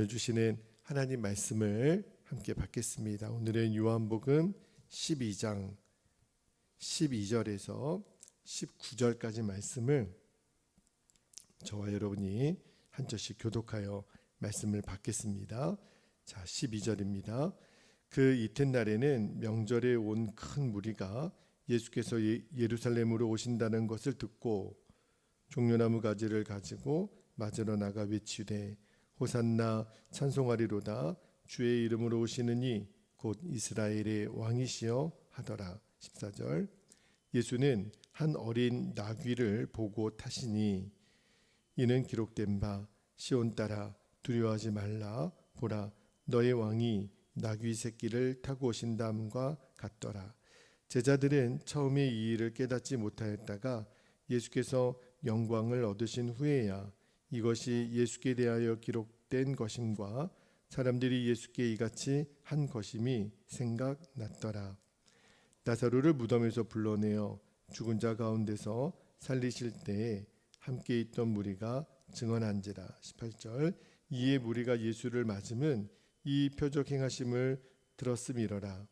오늘 주시는 하나님 말씀을 함께 받겠습니다. 오늘은 요한복음 12장 12절에서 19절까지 말씀을 저와 여러분이 한 절씩 교독하여 말씀을 받겠습니다. 자, 12절입니다. 그 이튿날에는 명절에 온 큰 무리가 예수께서 예루살렘으로 오신다는 것을 듣고 종려나무 가지를 가지고 맞으러 나가 외치되 호산나 찬송하리로다 주의 이름으로 오시느니 곧 이스라엘의 왕이시여 하더라. 14절 예수는 한 어린 나귀를 보고 타시니 이는 기록된 바 시온 딸아 두려워하지 말라 보라 너의 왕이 나귀 새끼를 타고 오신다함과 같더라. 제자들은 처음에 이 일을 깨닫지 못하였다가 예수께서 영광을 얻으신 후에야 이것이 예수께 대하여 기록된 것임과 사람들이 예수께 이같이 한 것임이 생각났더라. 나사로를 무덤에서 불러내어 죽은 자 가운데서 살리실 때에 함께 있던 무리가 증언한지라. 18절 이에 무리가 예수를 맞으면 이 표적 행하심을 들었음이러라.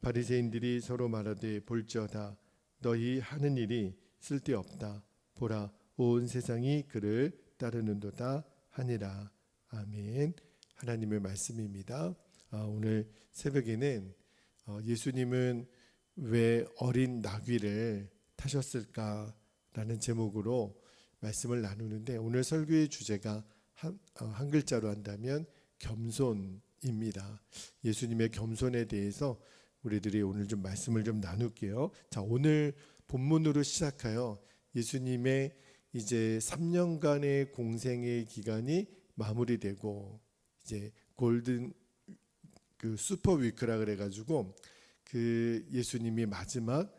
바리새인들이 서로 말하되 볼지어다 너희 하는 일이 쓸데없다. 보라 온 세상이 그를 따르는도다 하니라. 아멘. 하나님의 말씀입니다. 오늘 새벽에는 예수님은 왜 어린 나귀를 타셨을까라는 제목으로 말씀을 나누는데 오늘 설교의 주제가 한 글자로 한다면 겸손입니다. 예수님의 겸손에 대해서 우리들이 오늘 좀 말씀을 좀 나눌게요. 자, 오늘 본문으로 시작하여 예수님의 이제 3년간의 공생의 기간이 마무리되고 이제 골든 그 슈퍼 위크라 그래가지고 그 예수님이 마지막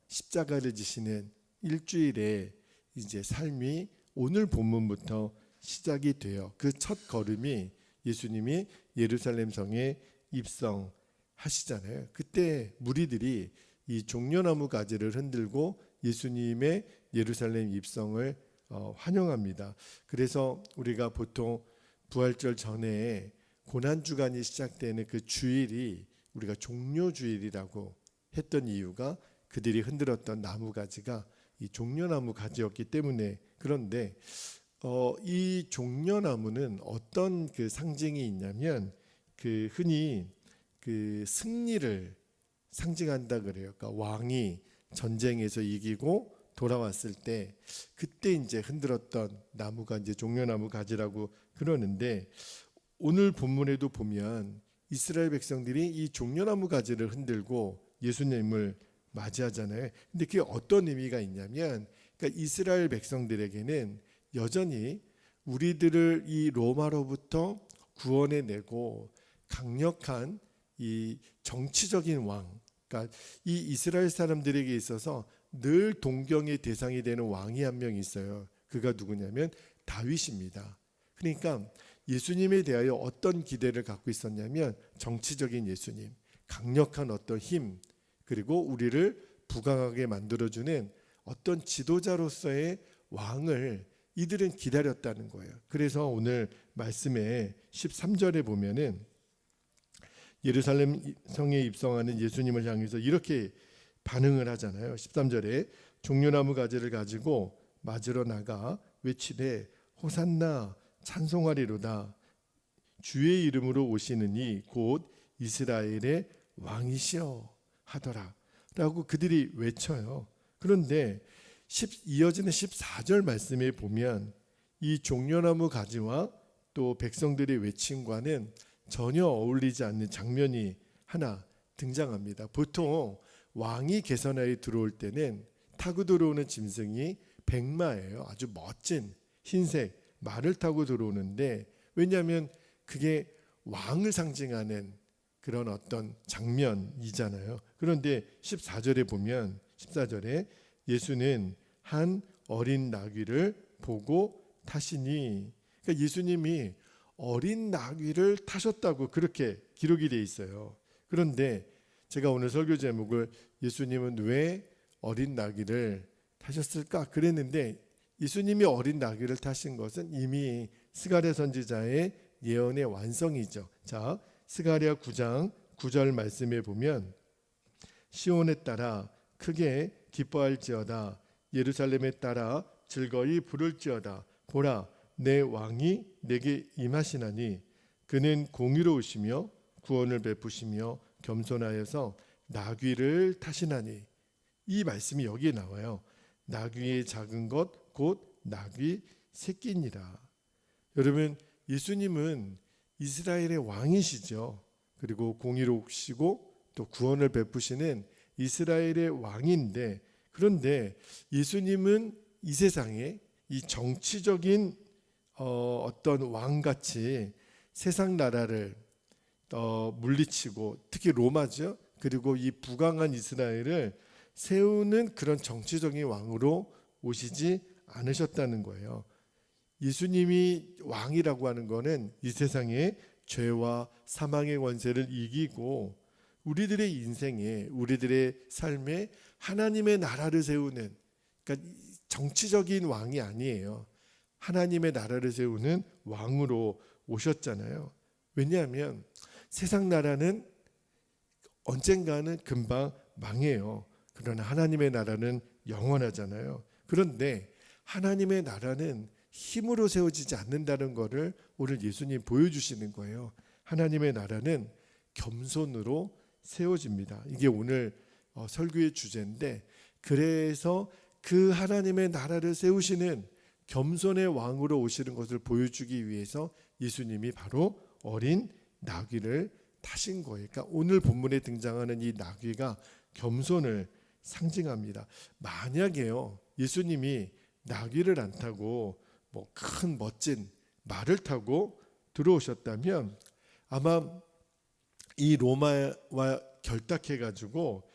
십자가를 지시는 일주일의 이제 삶이 오늘 본문부터 시작이 돼요. 그 첫 걸음이 예수님이 예루살렘 성에 입성하시잖아요. 그때 무리들이 이 종려나무 가지를 흔들고 예수님의 예루살렘 입성을 환영합니다. 그래서 우리가 보통 부활절 전에 고난주간이 시작되는 그 주일이 우리가 종려주일이라고 했던 이유가 그들이 흔들었던 나무가지가 이 종려나무 가지였기 때문에. 그런데 이 종려나무는 어떤 그 상징이 있냐면 그 흔히 그 승리를 상징한다 그래요. 그러니까 왕이 전쟁에서 이기고 돌아왔을 때 그때 이제 흔들었던 나무가 이제 종려나무 가지라고 그러는데 오늘 본문에도 보면 이스라엘 백성들이 이 종려나무 가지를 흔들고 예수님을 맞이하잖아요. 근데 그게 어떤 의미가 있냐면 그러니까 이스라엘 백성들에게는 여전히 우리들을 이 로마로부터 구원해내고 강력한 이 정치적인 왕, 그러니까 이 이스라엘 사람들에게 있어서 늘 동경의 대상이 되는 왕이 한 명 있어요. 그가 누구냐면 다윗입니다. 그러니까 예수님에 대하여 어떤 기대를 갖고 있었냐면 정치적인 예수님, 강력한 어떤 힘, 그리고 우리를 부강하게 만들어주는 어떤 지도자로서의 왕을 이들은 기다렸다는 거예요. 그래서 오늘 말씀에 13절에 보면은 예루살렘 성에 입성하는 예수님을 향해서 이렇게 반응을 하잖아요. 13절에 종려나무 가지를 가지고 맞으러 나가 외치되 호산나 찬송하리로다 주의 이름으로 오시느니 곧 이스라엘의 왕이시여 하더라 라고 그들이 외쳐요. 그런데 이어지는 14절 말씀에 보면 이 종려나무 가지와 또 백성들의 외침과는 전혀 어울리지 않는 장면이 하나 등장합니다. 보통 왕이 개선하에 들어올 때는 타고 들어오는 짐승이 백마예요. 아주 멋진 흰색 말을 타고 들어오는데 왜냐하면 그게 왕을 상징하는 그런 어떤 장면이잖아요. 그런데 14절에 보면 14절에 예수는 한 어린 나귀를 보고 타시니 그러니까 예수님이 어린 나귀를 타셨다고 그렇게 기록이 되어 있어요. 그런데 제가 오늘 설교 제목을 예수님은 왜 어린 나귀를 타셨을까 그랬는데 예수님이 어린 나귀를 타신 것은 이미 스가랴 선지자의 예언의 완성이죠. 자, 스가랴 9장 9절 말씀에 보면 시온에 따라 크게 기뻐할지어다. 예루살렘에 따라 즐거이 부를지어다. 보라, 내 왕이 내게 임하시나니 그는 공의로우시며 구원을 베푸시며 겸손하여서 나귀를 타시나니. 이 말씀이 여기에 나와요. 나귀의 작은 것 곧 나귀 새끼니라. 여러분, 예수님은 이스라엘의 왕이시죠. 그리고 공의로우시고 또 구원을 베푸시는 이스라엘의 왕인데, 그런데 예수님은 이 세상에 이 정치적인 어떤 왕같이 세상 나라를 물리치고, 특히 로마죠. 그리고 이 부강한 이스라엘을 세우는 그런 정치적인 왕으로 오시지 않으셨다는 거예요. 예수님이 왕이라고 하는 것은 이 세상의 죄와 사망의 권세를 이기고 우리들의 인생에, 우리들의 삶에 하나님의 나라를 세우는, 그러니까 정치적인 왕이 아니에요. 하나님의 나라를 세우는 왕으로 오셨잖아요. 왜냐하면 세상 나라는 언젠가는 금방 망해요. 그러나 하나님의 나라는 영원하잖아요. 그런데 하나님의 나라는 힘으로 세워지지 않는다는 것을 오늘 예수님 보여주시는 거예요. 하나님의 나라는 겸손으로 세워집니다. 이게 오늘 설교의 주제인데, 그래서 그 하나님의 나라를 세우시는 겸손의 왕으로 오시는 것을 보여주기 위해서 예수님이 바로 어린 나귀를 타신 거예요. 그러니까 오늘 본문에 등장하는 이 나귀가 겸손을 상징합니다. 만약에요, 예수님이 나귀를 안 타고 뭐 큰 멋진 말을 타고 들어오셨다면 아마 이 로마와 결탁해가지고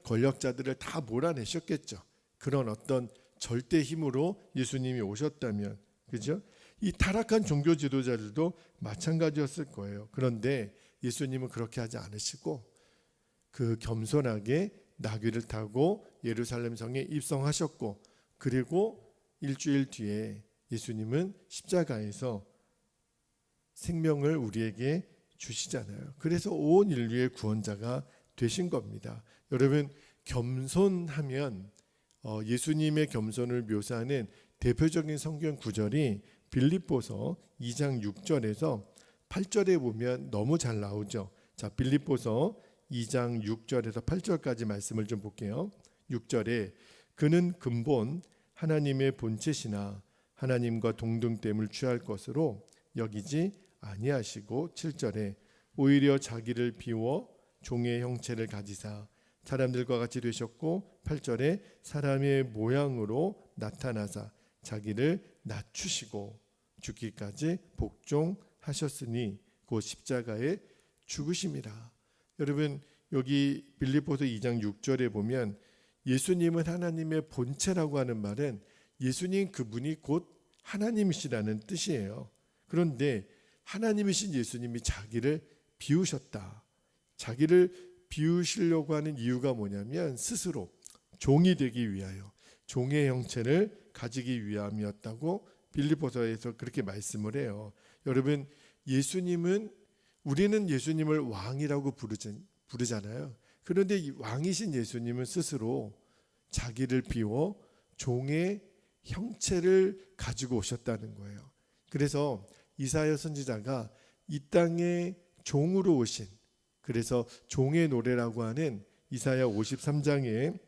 권력자들을 다 몰아내셨겠죠. 그런 어떤 절대 힘으로 예수님이 오셨다면, 그죠? 이 타락한 종교 지도자들도 마찬가지였을 거예요. 그런데 예수님은 그렇게 하지 않으시고 그 겸손하게 나귀를 타고 예루살렘 성에 입성하셨고, 그리고 일주일 뒤에 예수님은 십자가에서 생명을 우리에게 주시잖아요. 그래서 온 인류의 구원자가 되신 겁니다. 여러분, 겸손하면 예수님의 겸손을 묘사하는 대표적인 성경 구절이 빌립보서 2장 6절에서 8절에 보면 너무 잘 나오죠. 자, 빌립보서 2장 6절에서 8절까지 말씀을 좀 볼게요. 6절에 그는 근본 하나님의 본체시나 하나님과 동등됨을 취할 것으로 여기지 아니하시고, 7절에 오히려 자기를 비워 종의 형체를 가지사 사람들과 같이 되셨고, 8절에 사람의 모양으로 나타나사 자기를 낮추시고 죽기까지 복종하셨으니 곧 십자가에 죽으심이라. 여러분, 여기 빌립보서 2장 6절에 보면 예수님은 하나님의 본체라고 하는 말은 예수님 그분이 곧 하나님이시라는 뜻이에요. 그런데 하나님이신 예수님이 자기를 비우셨다. 자기를 비우시려고 하는 이유가 뭐냐면 스스로 종이 되기 위하여, 종의 형체를 가지기 위함이었다고 빌립보서에서 그렇게 말씀을 해요. 여러분, 우리는 예수님을 왕이라고 부르잖아요. 그런데 이 왕이신 예수님은 스스로 자기를 비워 종의 형체를 가지고 오셨다는 거예요. 그래서 이사야 선지자가 이 땅에 종으로 오신, 그래서 종의 노래라고 하는 이사야 53장에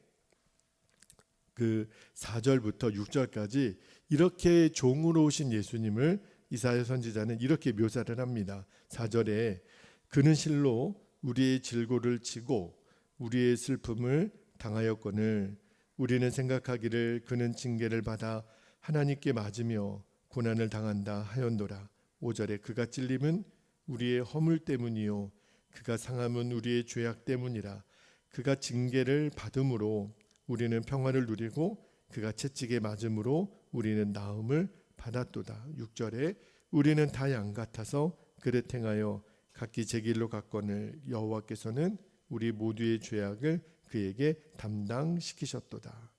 그 4절부터 6절까지 이렇게 종으로 오신 예수님을 이사야 선지자는 이렇게 묘사를 합니다. 4절에 그는 실로 우리의 질고를 지고 우리의 슬픔을 당하였거늘 우리는 생각하기를 그는 징계를 받아 하나님께 맞으며 고난을 당한다 하였노라. 5절에 그가 찔림은 우리의 허물 때문이요 그가 상함은 우리의 죄악 때문이라. 그가 징계를 받음으로 우리는 평화를 누리고 그가 채찍에 맞음으로 우리는 나음을 받았도다. 6절에 우리는 다 양 같아서 그릇 행하여 각기 제 길로 갔거늘 여호와께서는 우리 모두의 죄악을 그에게 담당시키셨도다.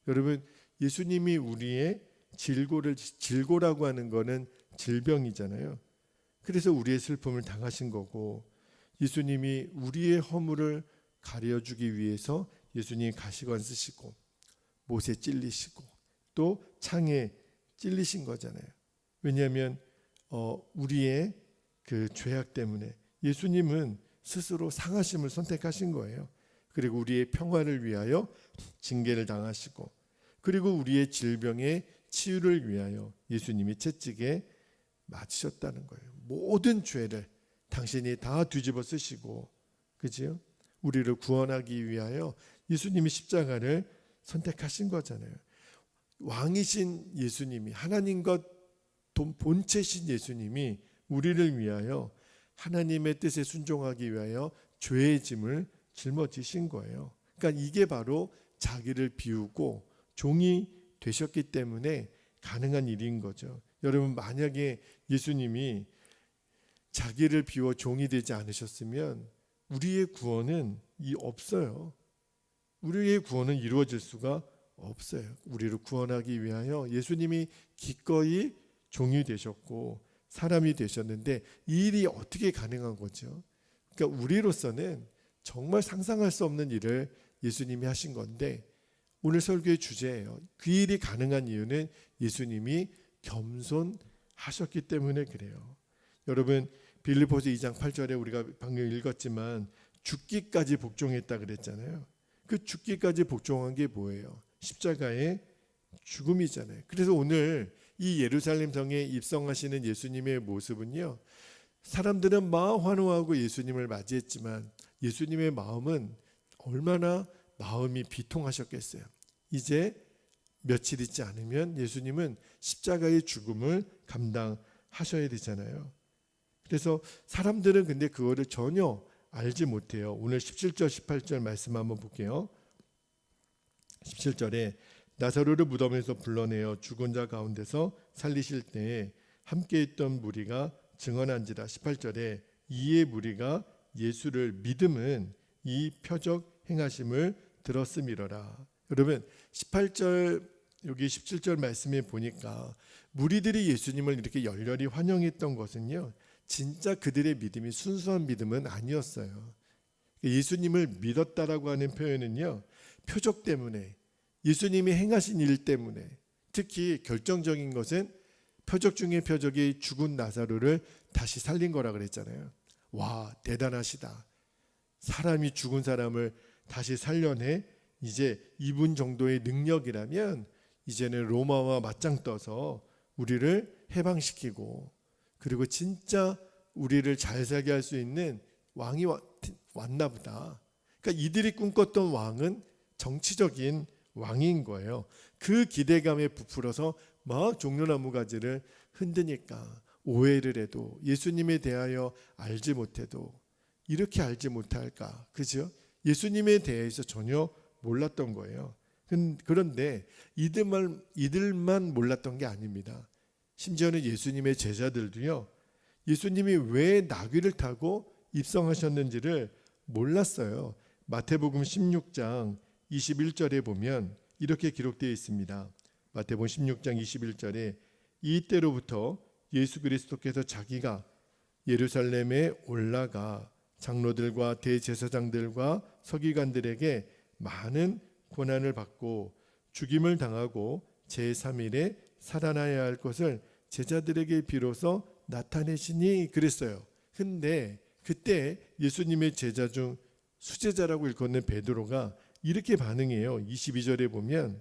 여러분, 예수님이 우리의 질고라고 하는 것은 질병이잖아요. 그래서 우리의 슬픔을 당하신 거고, 예수님이 우리의 허물을 가려주기 위해서 예수님이 가시관 쓰시고 못에 찔리시고 또 창에 찔리신 거잖아요. 왜냐하면 우리의 그 죄악 때문에 예수님은 스스로 상하심을 선택하신 거예요. 그리고 우리의 평화를 위하여 징계를 당하시고, 그리고 우리의 질병의 치유를 위하여 예수님이 채찍에 맞으셨다는 거예요. 모든 죄를 당신이 다 뒤집어 쓰시고, 그지요? 우리를 구원하기 위하여 예수님이 십자가를 선택하신 거잖아요. 왕이신 예수님이, 하나님과 본체신 예수님이 우리를 위하여 하나님의 뜻에 순종하기 위하여 죄의 짐을 짊어지신 거예요. 그러니까 이게 바로 자기를 비우고 종이 되셨기 때문에 가능한 일인 거죠. 여러분, 만약에 예수님이 자기를 비워 종이 되지 않으셨으면 우리의 구원은 없어요. 우리의 구원은 이루어질 수가 없어요. 우리를 구원하기 위하여 예수님이 기꺼이 종이 되셨고 사람이 되셨는데, 이 일이 어떻게 가능한 거죠? 그러니까 우리로서는 정말 상상할 수 없는 일을 예수님이 하신 건데, 오늘 설교의 주제예요. 그 일이 가능한 이유는 예수님이 겸손하셨기 때문에 그래요. 여러분, 빌립보서 2장 8절에 우리가 방금 읽었지만 죽기까지 복종했다 그랬잖아요. 그 죽기까지 복종한 게 뭐예요? 십자가의 죽음이잖아요. 그래서 오늘 이 예루살렘 성에 입성하시는 예수님의 모습은요, 사람들은 막 환호하고 예수님을 맞이했지만 예수님의 마음은 얼마나 마음이 비통하셨겠어요. 이제 며칠 있지 않으면 예수님은 십자가의 죽음을 감당하셔야 되잖아요. 그래서 사람들은 근데 그거를 전혀 알지 못해요. 오늘 17절 18절 말씀 한번 볼게요. 17절에 나사로를 무덤에서 불러내어 죽은 자 가운데서 살리실 때에 함께 있던 무리가 증언한지라. 18절에 이에 무리가 예수를 믿음은 이 표적 행하심을 들었음이러라. 여러분, 18절 여기 17절 말씀에 보니까 무리들이 예수님을 이렇게 열렬히 환영했던 것은요, 진짜 그들의 믿음이 순수한 믿음은 아니었어요. 예수님을 믿었다라고 하는 표현은요, 표적 때문에, 예수님이 행하신 일 때문에, 특히 결정적인 것은 표적 중에 표적이 죽은 나사로를 다시 살린 거라 그랬잖아요. 와, 대단하시다. 사람이 죽은 사람을 다시 살려내. 이제 이분 정도의 능력이라면 이제는 로마와 맞짱 떠서 우리를 해방시키고, 그리고 진짜 우리를 잘 살게 할 수 있는 왕이 왔나 보다. 그러니까 이들이 꿈꿨던 왕은 정치적인 왕인 거예요. 그 기대감에 부풀어서 막 종려나무 가지를 흔드니까 오해를 해도, 예수님에 대하여 알지 못해도 이렇게 알지 못할까, 그죠? 예수님에 대해서 전혀 몰랐던 거예요. 그런데 이들만 몰랐던 게 아닙니다. 심지어는 예수님의 제자들도요, 예수님이 왜 나귀를 타고 입성하셨는지를 몰랐어요. 마태복음 16장 21절에 보면 이렇게 기록되어 있습니다. 마태복음 16장 21절에 이때로부터 예수 그리스도께서 자기가 예루살렘에 올라가 장로들과 대제사장들과 서기관들에게 많은 고난을 받고 죽임을 당하고 제3일에 살아나야 할 것을 제자들에게 비로소 나타내시니 그랬어요. 근데 그때 예수님의 제자 중 수제자라고 일컫는 베드로가 이렇게 반응해요. 22절에 보면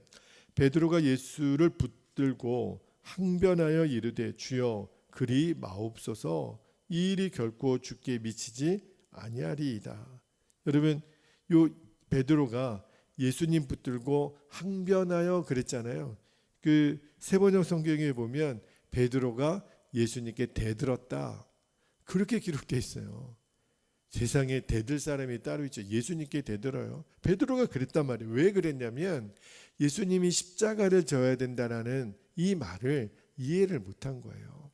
베드로가 예수를 붙들고 항변하여 이르되 주여 그리 마옵소서, 이 일이 결코 주께 미치지 아니하리이다. 여러분, 요 베드로가 예수님 붙들고 항변하여 그랬잖아요. 그 세번역 성경에 보면 베드로가 예수님께 대들었다, 그렇게 기록되어 있어요. 세상에 대들 사람이 따로 있죠. 예수님께 대들어요. 베드로가 그랬단 말이에요. 왜 그랬냐면 예수님이 십자가를 져야 된다라는 이 말을 이해를 못한 거예요.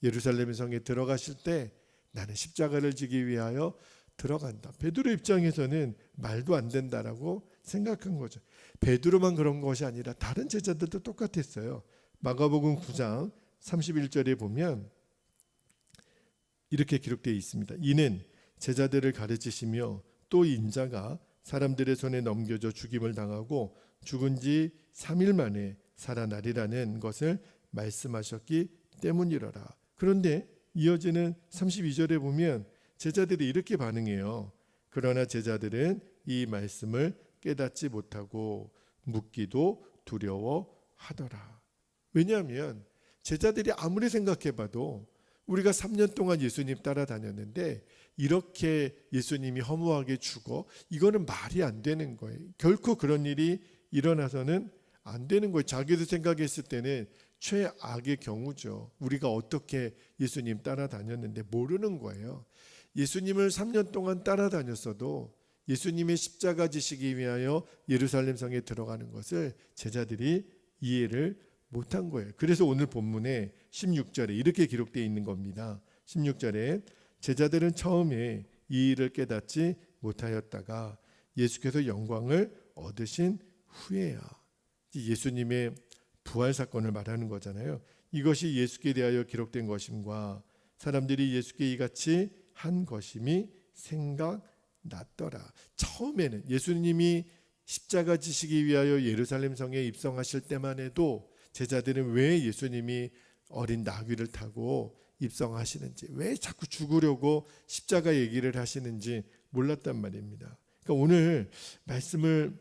예루살렘 성에 들어가실 때 나는 십자가를 지기 위하여 들어간다. 베드로 입장에서는 말도 안 된다라고 생각한 거죠. 베드로만 그런 것이 아니라 다른 제자들도 똑같았어요. 마가복음 9장 31절에 보면 이렇게 기록되어 있습니다. 이는 제자들을 가르치시며 또 인자가 사람들의 손에 넘겨져 죽임을 당하고 죽은 지 3일 만에 살아나리라는 것을 말씀하셨기 때문이로라. 그런데 이어지는 32절에 보면 제자들이 이렇게 반응해요. 그러나 제자들은 이 말씀을 깨닫지 못하고 묻기도 두려워하더라. 왜냐하면 제자들이 아무리 생각해봐도 우리가 3년 동안 예수님 따라다녔는데 이렇게 예수님이 허무하게 죽어, 이거는 말이 안 되는 거예요. 결코 그런 일이 일어나서는 안 되는 거예요. 자기도 생각했을 때는 최악의 경우죠. 우리가 어떻게 예수님 따라다녔는데 모르는 거예요. 예수님을 3년 동안 따라다녔어도 예수님의 십자가 지시기 위하여 예루살렘 성에 들어가는 것을 제자들이 이해를 못한 거예요. 그래서 오늘 본문에 16절에 이렇게 기록되어 있는 겁니다. 16절에 제자들은 처음에 이 일을 깨닫지 못하였다가 예수께서 영광을 얻으신 후에야. 예수님의 부활 사건을 말하는 거잖아요. 이것이 예수께 대하여 기록된 것임과 사람들이 예수께 이같이 한 것임이 생각났더라. 처음에는 예수님이 십자가 지시기 위하여 예루살렘 성에 입성하실 때만 해도 제자들은 왜 예수님이 어린 나귀를 타고 입성하시는지, 왜 자꾸 죽으려고 십자가 얘기를 하시는지 몰랐단 말입니다. 그러니까 오늘 말씀을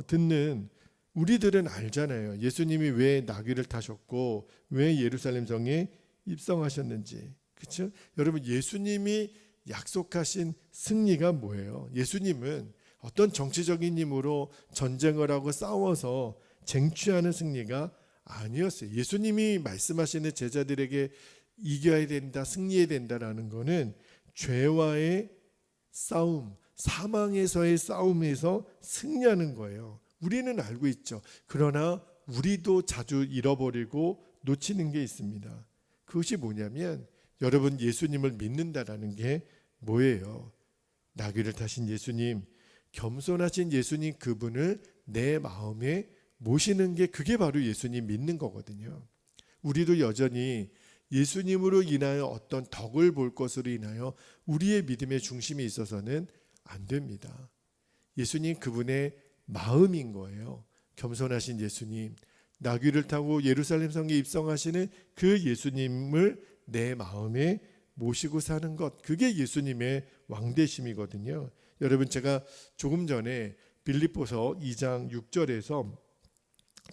듣는 우리들은 알잖아요. 예수님이 왜 나귀를 타셨고 왜 예루살렘 성에 입성하셨는지. 그렇죠? 여러분, 예수님이 약속하신 승리가 뭐예요? 예수님은 어떤 정치적인 힘으로 전쟁을 하고 싸워서 쟁취하는 승리가 아니었어요. 예수님이 말씀하시는 제자들에게 이겨야 된다, 승리해야 된다라는 것은 죄와의 싸움, 사망에서의 싸움에서 승리하는 거예요. 우리는 알고 있죠. 그러나 우리도 자주 잃어버리고 놓치는 게 있습니다. 그것이 뭐냐면, 여러분, 예수님을 믿는다라는 게 뭐예요? 나귀를 타신 예수님, 겸손하신 예수님, 그분을 내 마음에 모시는 게, 그게 바로 예수님 믿는 거거든요. 우리도 여전히 예수님으로 인하여 어떤 덕을 볼 것으로 인하여 우리의 믿음의 중심이 있어서는 안 됩니다. 예수님, 그분의 마음인 거예요. 겸손하신 예수님, 나귀를 타고 예루살렘 성에 입성하시는 그 예수님을 내 마음에 모시고 사는 것, 그게 예수님의 왕되심이거든요. 여러분, 제가 조금 전에 빌립보서 2장 6절에서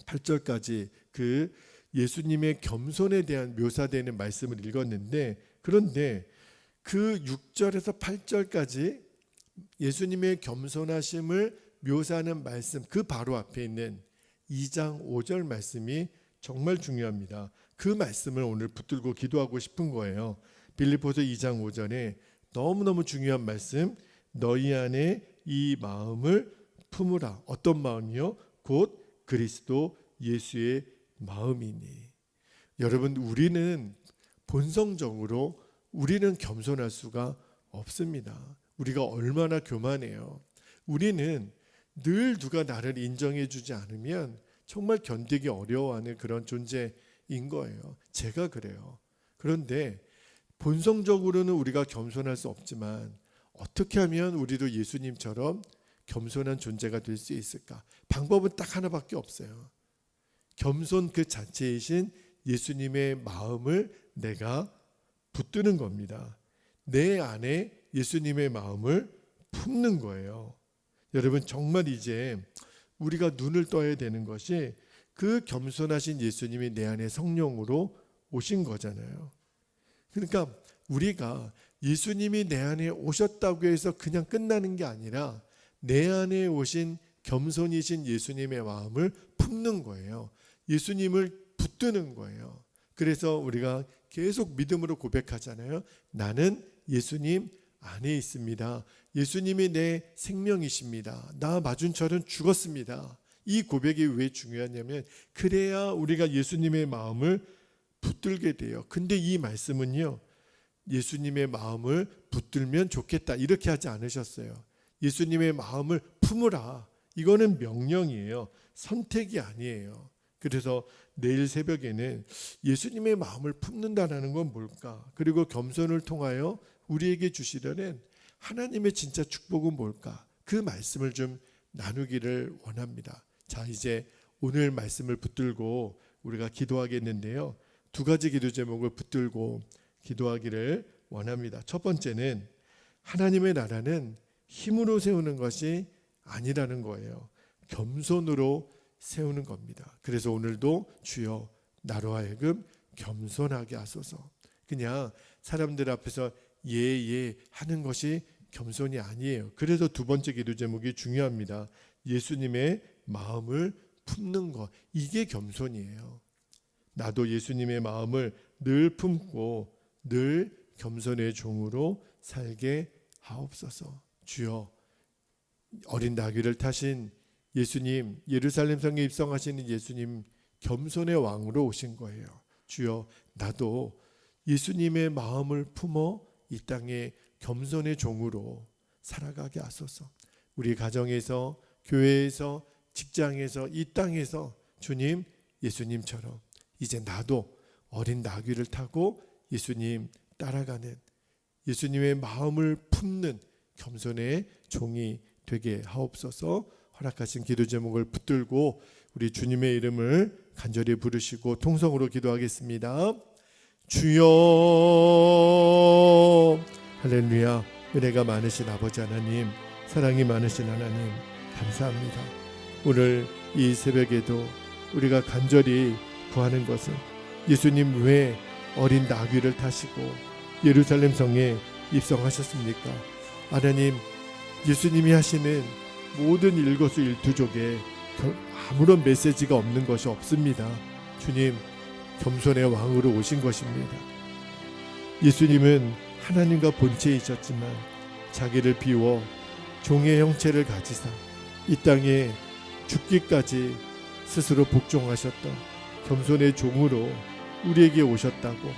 8절까지 그 예수님의 겸손에 대한 묘사되는 말씀을 읽었는데, 그런데 그 6절에서 8절까지 예수님의 겸손하심을 묘사하는 말씀, 그 바로 앞에 있는 2장 5절 말씀이 정말 중요합니다. 그 말씀을 오늘 붙들고 기도하고 싶은 거예요. 빌립보서 2장 5절에 너무너무 중요한 말씀, 너희 안에 이 마음을 품으라. 어떤 마음이요? 곧 그리스도 예수의 마음이니. 여러분, 우리는 본성적으로 우리는 겸손할 수가 없습니다. 우리가 얼마나 교만해요. 우리는 늘 누가 나를 인정해 주지 않으면 정말 견디기 어려워하는 그런 존재인 거예요. 제가 그래요. 그런데 본성적으로는 우리가 겸손할 수 없지만 어떻게 하면 우리도 예수님처럼 겸손한 존재가 될 수 있을까? 방법은 딱 하나밖에 없어요. 겸손 그 자체이신 예수님의 마음을 내가 붙드는 겁니다. 내 안에 예수님의 마음을 품는 거예요. 여러분, 정말 이제 우리가 눈을 떠야 되는 것이 그 겸손하신 예수님이 내 안에 성령으로 오신 거잖아요. 그러니까 우리가 예수님이 내 안에 오셨다고 해서 그냥 끝나는 게 아니라 내 안에 오신 겸손이신 예수님의 마음을 품는 거예요. 예수님을 붙드는 거예요. 그래서 우리가 계속 믿음으로 고백하잖아요. 나는 예수님 안에 있습니다. 예수님이 내 생명이십니다. 나 마준철은 죽었습니다. 이 고백이 왜 중요하냐면 그래야 우리가 예수님의 마음을 붙들게 돼요. 근데 이 말씀은요, 예수님의 마음을 붙들면 좋겠다 이렇게 하지 않으셨어요. 예수님의 마음을 품으라. 이거는 명령이에요. 선택이 아니에요. 그래서 내일 새벽에는 예수님의 마음을 품는다는 건 뭘까? 그리고 겸손을 통하여 우리에게 주시려는 하나님의 진짜 축복은 뭘까? 그 말씀을 좀 나누기를 원합니다. 자, 이제 오늘 말씀을 붙들고 우리가 기도하겠는데요. 두 가지 기도 제목을 붙들고 기도하기를 원합니다. 첫 번째는 하나님의 나라는 힘으로 세우는 것이 아니라는 거예요. 겸손으로 세우는 겁니다. 그래서 오늘도 주여 나로 하여금 겸손하게 하소서. 그냥 사람들 앞에서 예 하는 것이 겸손이 아니에요. 그래서 두 번째 기도 제목이 중요합니다. 예수님의 마음을 품는 것, 이게 겸손이에요. 나도 예수님의 마음을 늘 품고 늘 겸손의 종으로 살게 하옵소서. 주여, 어린 나귀를 타신 예수님, 예루살렘 성에 입성하시는 예수님, 겸손의 왕으로 오신 거예요. 주여, 나도 예수님의 마음을 품어 이 땅에 겸손의 종으로 살아가게 하소서. 우리 가정에서, 교회에서, 직장에서, 이 땅에서 주님, 예수님처럼 이제 나도 어린 나귀를 타고 예수님 따라가는, 예수님의 마음을 품는 겸손의 종이 되게 하옵소서. 허락하신 기도 제목을 붙들고 우리 주님의 이름을 간절히 부르시고 통성으로 기도하겠습니다. 주여, 할렐루야. 은혜가 많으신 아버지 하나님, 사랑이 많으신 하나님, 감사합니다. 오늘 이 새벽에도 우리가 간절히 구하는 것은 예수님 왜 어린 나귀를 타시고 예루살렘 성에 입성하셨습니까? 하나님, 예수님이 하시는 모든 일거수일투족에 아무런 메시지가 없는 것이 없습니다. 주님, 겸손의 왕으로 오신 것입니다. 예수님은 하나님과 본체이셨지만 자기를 비워 종의 형체를 가지사 이 땅에 죽기까지 스스로 복종하셨던 겸손의 종으로 우리에게 오셨다고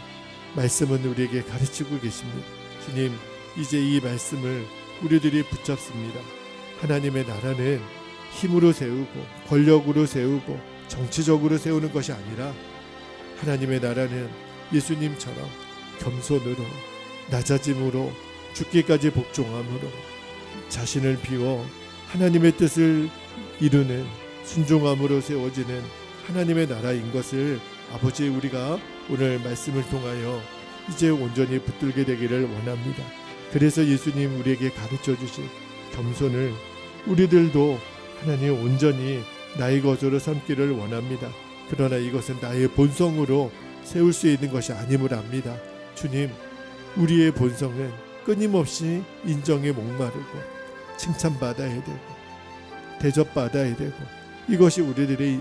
말씀은 우리에게 가르치고 계십니다. 주님, 이제 이 말씀을 우리들이 붙잡습니다. 하나님의 나라는 힘으로 세우고 권력으로 세우고 정치적으로 세우는 것이 아니라 하나님의 나라는 예수님처럼 겸손으로 낮아짐으로 죽기까지 복종함으로 자신을 비워 하나님의 뜻을 이루는 순종함으로 세워지는 하나님의 나라인 것을 아버지, 우리가 오늘 말씀을 통하여 이제 온전히 붙들게 되기를 원합니다. 그래서 예수님 우리에게 가르쳐 주신 겸손을 우리들도 하나님 온전히 나의 것으로 삼기를 원합니다. 그러나 이것은 나의 본성으로 세울 수 있는 것이 아님을 압니다. 주님, 우리의 본성은 끊임없이 인정에 목마르고 칭찬받아야 되고 대접받아야 되고 이것이 우리들의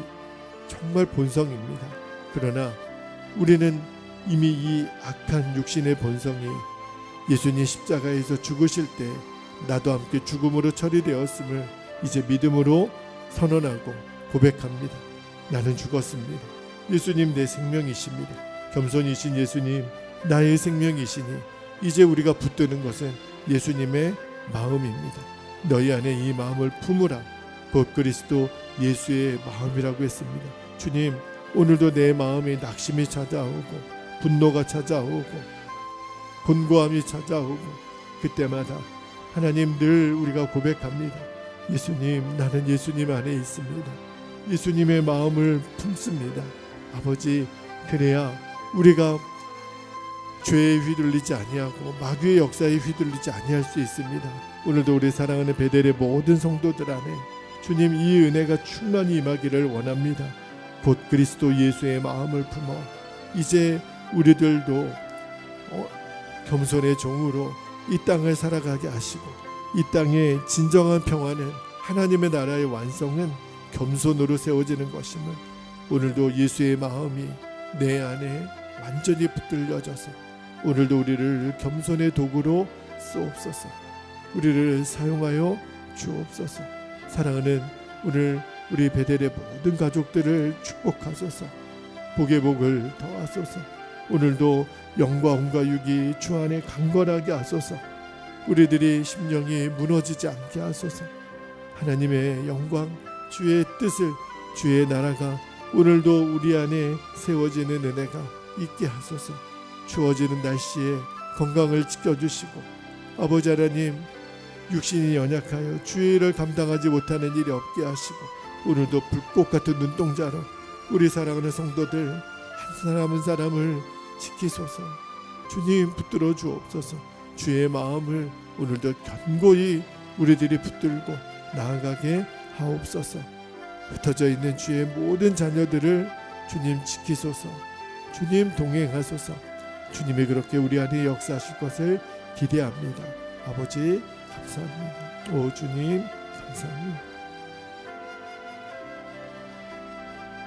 정말 본성입니다. 그러나 우리는 이미 이 악한 육신의 본성이 예수님 십자가에서 죽으실 때 나도 함께 죽음으로 처리되었음을 이제 믿음으로 선언하고 고백합니다. 나는 죽었습니다. 예수님 내 생명이십니다. 겸손이신 예수님 나의 생명이시니 이제 우리가 붙드는 것은 예수님의 마음입니다. 너희 안에 이 마음을 품으라. 곧 그리스도 예수의 마음이라고 했습니다. 주님, 오늘도 내 마음에 낙심이 찾아오고 분노가 찾아오고 곤고함이 찾아오고 그때마다 하나님 늘 우리가 고백합니다. 예수님, 나는 예수님 안에 있습니다. 예수님의 마음을 품습니다. 아버지, 그래야 우리가 죄에 휘둘리지 아니하고 마귀의 역사에 휘둘리지 아니할 수 있습니다. 오늘도 우리 사랑하는 베델의 모든 성도들 안에 주님 이 은혜가 충만히 임하기를 원합니다. 곧 그리스도 예수의 마음을 품어 이제 우리들도 겸손의 종으로 이 땅을 살아가게 하시고 이 땅의 진정한 평화는 하나님의 나라의 완성은 겸손으로 세워지는 것임을 오늘도 예수의 마음이 내 안에 완전히 붙들려져서 오늘도 우리를 겸손의 도구로 쓰옵소서. 우리를 사용하여 주옵소서. 사랑하는 오늘 우리 베델의 모든 가족들을 축복하소서. 복의 복을 더하소서. 오늘도 영과 혼과 육이 주 안에 강건하게 하소서. 우리들이 심령이 무너지지 않게 하소서. 하나님의 영광, 주의 뜻을, 주의 나라가 오늘도 우리 안에 세워지는 은혜가 있게 하소서. 추워지는 날씨에 건강을 지켜주시고 아버지 하나님, 육신이 연약하여 주의 일을 감당하지 못하는 일이 없게 하시고 오늘도 불꽃 같은 눈동자로 우리 사랑하는 성도들 한 사람 한 사람을 지키소서. 주님 붙들어 주옵소서. 주의 마음을 오늘도 견고히 우리들이 붙들고 나아가게 하옵소서. 흩어져 있는 주의 모든 자녀들을 주님 지키소서. 주님 동행하소서. 주님이 그렇게 우리 안에 역사하실 것을 기대합니다. 아버지 감사합니다. 오 주님 감사합니다.